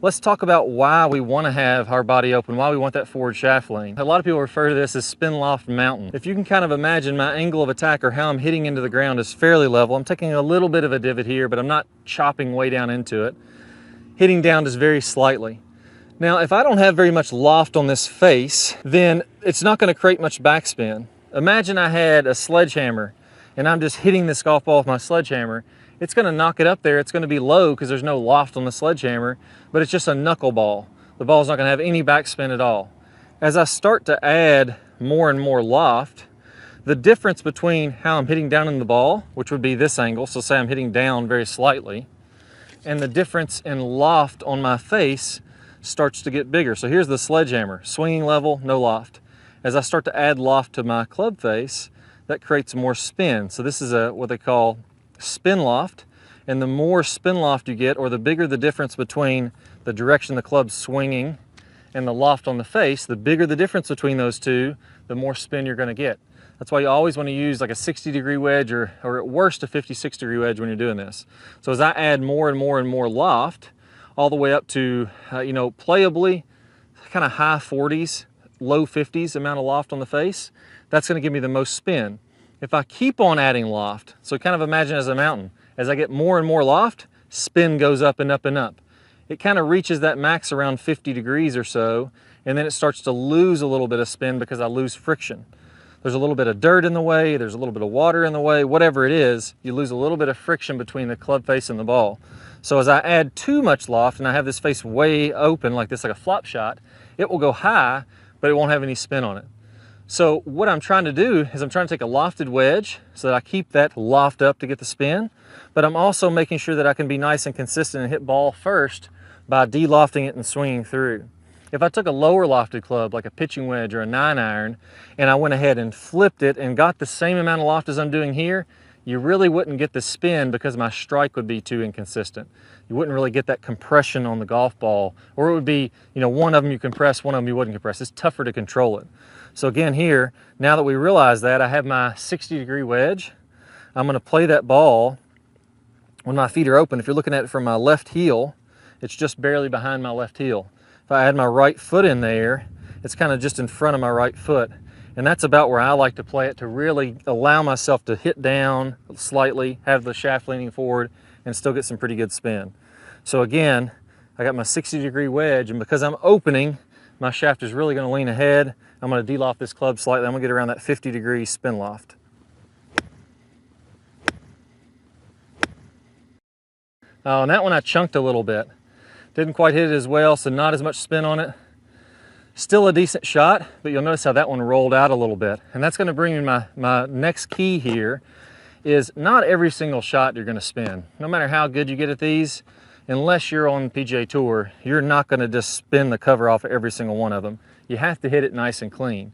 let's talk about why we want to have our body open, why we want that forward shaft lean. A lot of people refer to this as spin loft mountain. If you can kind of imagine my angle of attack or how I'm hitting into the ground is fairly level. I'm taking a little bit of a divot here, but I'm not chopping way down into it. Hitting down just very slightly. Now, if I don't have very much loft on this face, then it's not going to create much backspin. Imagine I had a sledgehammer and I'm just hitting this golf ball with my sledgehammer. It's going to knock it up there. It's going to be low because there's no loft on the sledgehammer, but it's just a knuckleball. The ball's not going to have any backspin at all. As I start to add more and more loft, the difference between how I'm hitting down in the ball, which would be this angle, so say I'm hitting down very slightly, and the difference in loft on my face starts to get bigger. So here's the sledgehammer, swinging level, no loft. As I start to add loft to my club face, that creates more spin. So this is what they call spin loft, and the more spin loft you get, or the bigger the difference between the direction the club's swinging and the loft on the face, the bigger the difference between those two, the more spin you're going to get. That's why you always want to use like a 60-degree wedge or at worst a 56-degree wedge when you're doing this. So as I add more and more and more loft, all the way up to, playably kind of high 40s, low 50s amount of loft on the face, that's going to give me the most spin. If I keep on adding loft, so kind of imagine as a mountain, as I get more and more loft, spin goes up and up and up. It kind of reaches that max around 50 degrees or so, and then it starts to lose a little bit of spin because I lose friction. There's a little bit of dirt in the way, there's a little bit of water in the way, whatever it is, you lose a little bit of friction between the club face and the ball. So as I add too much loft and I have this face way open like this, like a flop shot, it will go high, but it won't have any spin on it. So what I'm trying to do is I'm trying to take a lofted wedge so that I keep that loft up to get the spin, but I'm also making sure that I can be nice and consistent and hit ball first by de-lofting it and swinging through. If I took a lower lofted club, like a pitching wedge or a 9-iron, and I went ahead and flipped it and got the same amount of loft as I'm doing here, you really wouldn't get the spin because my strike would be too inconsistent. You wouldn't really get that compression on the golf ball, or it would be, one of them you compress, one of them you wouldn't compress. It's tougher to control it. So again here, now that we realize that, I have my 60-degree wedge. I'm going to play that ball when my feet are open. If you're looking at it from my left heel, it's just barely behind my left heel. If I add my right foot in there, it's kind of just in front of my right foot. And that's about where I like to play it, to really allow myself to hit down slightly, have the shaft leaning forward, and still get some pretty good spin. So again, I got my 60-degree wedge, and because I'm opening, my shaft is really going to lean ahead. I'm going to de-loft this club slightly. I'm going to get around that 50-degree spin loft. Oh, and that one I chunked a little bit. Didn't quite hit it as well, so not as much spin on it. Still a decent shot, but you'll notice how that one rolled out a little bit. And that's going to bring me my next key here is not every single shot you're going to spin. No matter how good you get at these, unless you're on PGA Tour, you're not going to just spin the cover off of every single one of them. You have to hit it nice and clean.